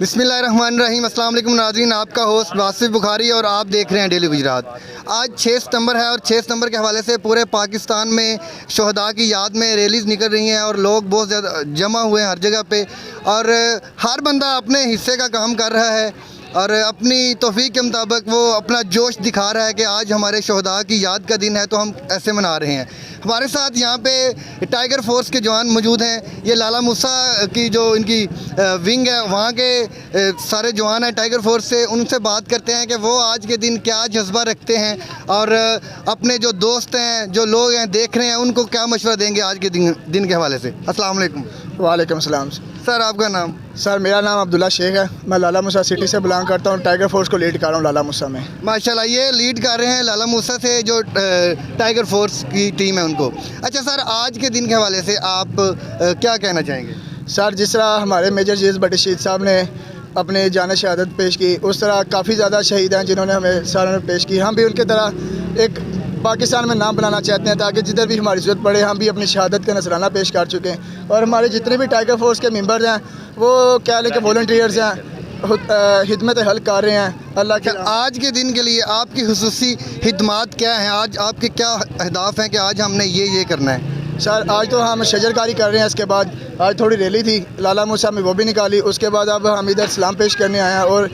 बिस्मिल्लाहिर्रहमानिर्रहीम। अस्सलाम वालेकुम नाज़रीन, आपका होस्ट वासिफ बुखारी और आप देख रहे हैं डेली गुजरात। आज 6 सितंबर है और 6 सितंबर के हवाले से पूरे पाकिस्तान में शहदा की याद में रैलीज़ निकल रही हैं और लोग बहुत ज़्यादा जमा हुए हैं हर जगह पे, और हर बंदा अपने हिस्से का काम कर रहा है और अपनी तौफीक के मुताबिक वो अपना जोश दिखा रहा है कि आज हमारे शहदा की याद का दिन है तो हम ऐसे मना रहे हैं। हमारे साथ यहाँ पे टाइगर फोर्स के जवान मौजूद हैं। ये लाला मूसा की जो इनकी विंग है वहाँ के सारे जवान हैं टाइगर फोर्स से। उनसे बात करते हैं कि वो आज के दिन क्या जज्बा रखते हैं और अपने जो दोस्त हैं, जो लोग हैं देख रहे हैं, उनको क्या मशवरा देंगे आज के दिन के हवाले से। अस्सलाम वालेकुम। वालेकुम सलाम। सर आपका नाम? सर मेरा नाम अब्दुल्ला शेख है, मैं लाला मूसा सिटी से बिलोंग करता हूँ। टाइगर फोर्स को लीड कर रहा हूँ लाला मूसा में। माशाल्लाह, ये लीड कर रहे हैं लाला मूसा से जो टाइगर फोर्स की टीम है उनको। अच्छा सर, आज के दिन के हवाले से आप क्या कहना चाहेंगे? सर जिस तरह हमारे मेजर जीज़ भट्टी शहीद साहब ने अपने जान शहादत पेश की, उस तरह काफ़ी ज़्यादा शहीद हैं जिन्होंने हमें सारों ने पेश की। हम भी उनकी तरह एक पाकिस्तान में नाम बनाना चाहते हैं ताकि जिधर भी हमारी ज़रूरत पड़े हम भी अपनी शहादत का नजराना पेश कर चुके हैं। और हमारे जितने भी टाइगर फोर्स के मेंबर्स हैं वो क्या लेके वॉलंटियर्स हैं, खिदमत हल कर रहे हैं अल्लाह के। आज के दिन के लिए आपकी खुसूसी खिदमात क्या हैं? आज आपके क्या अहदाफ हैं कि आज हमने ये करना है? सर आज तो हम शजरकारी कर रहे हैं, इसके बाद आज थोड़ी रैली थी लाला मूसा में, वो भी निकाली। उसके बाद अब हम इधर सलाम पेश करने आए हैं और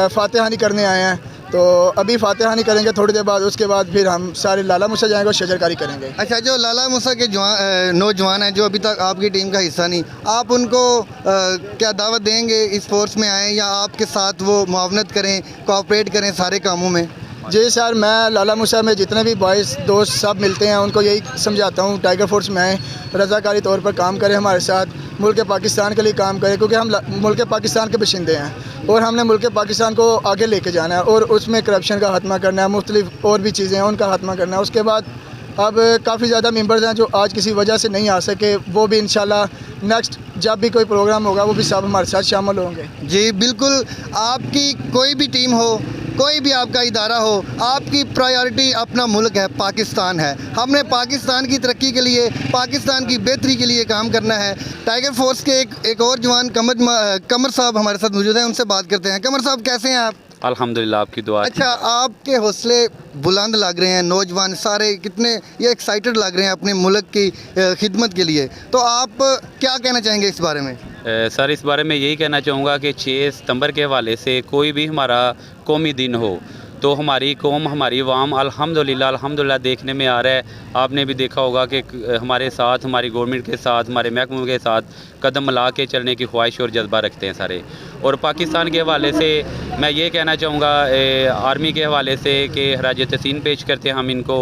फातिहानी करने आए हैं। तो अभी फातिहानी करेंगे थोड़ी देर बाद, उसके बाद फिर हम सारे लाला मूसा जाएंगे और शजरकारी करेंगे। अच्छा, जो लाला मूसा के नौजवान हैं जो अभी तक आपकी टीम का हिस्सा नहीं, आप उनको क्या दावत देंगे इस फोर्स में आएँ या आपके साथ वो मुआवनत करें, कोऑपरेट करें सारे कामों में? जी सर, मैं लाला मूसा में जितने भी बॉयज़ दोस्त सब मिलते हैं उनको यही समझाता हूँ टाइगर फोर्स में आएँ, रज़ाकारी तौर पर काम करें, हमारे साथ मुल्क पाकिस्तान के लिए काम करें, क्योंकि हम मुल्क पाकिस्तान के बशिंदे हैं और हमने मुल्क पाकिस्तान को आगे लेके जाना है और उसमें करप्शन का खात्मा करना है, मुख्तलिफ और भी चीज़ें हैं उनका खात्मा करना है। उसके बाद अब काफ़ी ज़्यादा मेंबर्स हैं जो आज किसी वजह से नहीं आ सके, वो भी इंशाल्लाह नेक्स्ट जब भी कोई प्रोग्राम होगा वो भी सब हमारे साथ शामिल होंगे। जी बिल्कुल, आपकी कोई भी टीम हो, कोई भी आपका इदारा हो, आपकी प्रायोरिटी अपना मुल्क है, पाकिस्तान है। हमने पाकिस्तान की तरक्की के लिए, पाकिस्तान की बेहतरी के लिए काम करना है। टाइगर फोर्स के एक और जवान कमर साहब हमारे साथ मौजूद हैं, उनसे बात करते हैं। कमर साहब कैसे हैं आप? अल्हम्दुलिल्लाह, आपकी दुआ। अच्छा, आपके हौसले बुलंद लग रहे हैं, नौजवान सारे कितने ये एक्साइटेड लग रहे हैं अपने मुल्क की खिदमत के लिए, तो आप क्या कहना चाहेंगे इस बारे में? सर इस बारे में यही कहना चाहूँगा कि 6 सितंबर के हवाले से कोई भी हमारा कौमी दिन हो तो हमारी कौम, हमारी अवाम अल्हम्दुलिल्लाह देखने में आ रहा है। आपने भी देखा होगा कि हमारे साथ, हमारी गवर्नमेंट के साथ, हमारे महकमों के साथ कदम मिला के चलने की ख्वाहिश और जज्बा रखते हैं सारे। और पाकिस्तान के हवाले से मैं ये कहना चाहूँगा आर्मी के हवाले से कि खराज तहसीन पेश करते हैं हम इनको।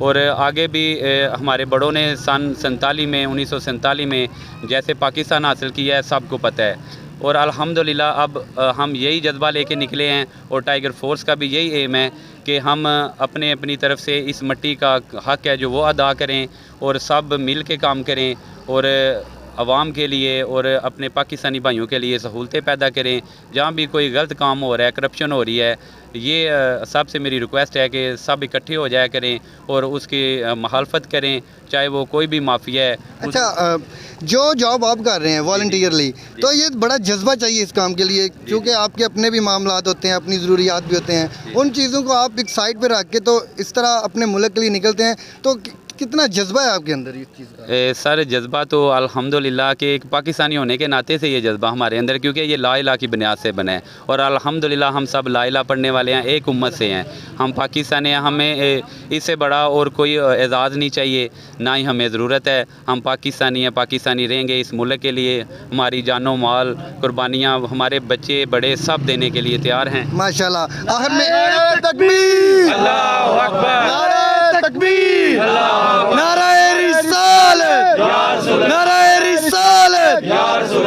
और आगे भी हमारे बड़ों ने सन 1947 में जैसे पाकिस्तान हासिल किया है सबको पता है। और अल्हम्दुलिल्लाह अब हम यही जज्बा लेके निकले हैं और टाइगर फोर्स का भी यही एम है कि हम अपनी तरफ से इस मिट्टी का हक़ है जो वो अदा करें और सब मिल के काम करें और आवाम के लिए और अपने पाकिस्तानी भाइयों के लिए सहूलतें पैदा करें। जहाँ भी कोई गलत काम हो रहा है, करप्शन हो रही है, ये सबसे मेरी रिक्वेस्ट है कि सब इकट्ठे हो जाया करें और उसकी मुखालफत करें, चाहे वो कोई भी माफिया है। अच्छा, जो जॉब आप कर रहे हैं वॉलंटियरली, तो ये बड़ा जज्बा चाहिए इस काम के लिए, क्योंकि आपके अपने भी मामलात होते हैं, अपनी ज़रूरियात भी होते हैं। उन चीज़ों को आप एक साइड पे रख के तो इस तरह अपने मुल्क के लिए निकलते हैं, तो कितना जज्बा है आपके अंदर इस चीज़ का? सर जज्बा तो अल्हम्दुलिल्लाह कि एक पाकिस्तानी होने के नाते से ये जज्बा हमारे अंदर, क्योंकि ये ला इलाहा की बुनियाद से बना है और अल्हम्दुलिल्लाह हम सब ला इलाहा पढ़ने वाले हैं, एक उम्मत से हैं, हम पाकिस्तानी हैं। हमें इससे बड़ा और कोई एजाज़ नहीं चाहिए, ना ही हमें ज़रूरत है। हम पाकिस्तानी हैं, पाकिस्तानी रहेंगे। इस मुल्क के लिए हमारी जानो माल कुर्बानियाँ, हमारे बच्चे बड़े सब देने के लिए तैयार हैं माशाल्लाह। आखिर में तकबीर, अल्लाहु अकबर, नारे तकबीर, नारे रिसालत, नारे रिसालत,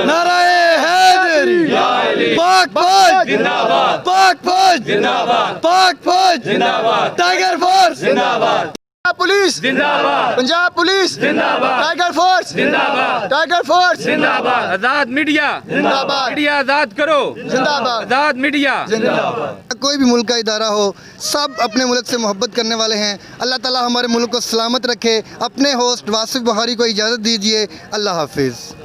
नारे हैदरी, पाक फौज जिंदाबाद, पाक फौज जिंदाबाद, पाक फौज जिंदाबाद, टाइगर फोर्स जिंदाबाद, पुलिस जिंदाबाद, पंजाब पुलिस जिंदाबाद, टाइगर फोर्स जिंदाबाद, टाइगर फोर्स जिंदाबाद, आज़ाद मीडिया जिंदाबाद, मीडिया आज़ाद करो जिंदाबाद, आज़ाद मीडिया जिंदाबाद। कोई भी मुल्क का इदारा हो, सब अपने मुल्क से मोहब्बत करने वाले हैं। अल्लाह ताला हमारे मुल्क को सलामत रखे। अपने होस्ट वासिफ बुखारी को इजाज़त दीजिए। अल्लाह हाफिज़।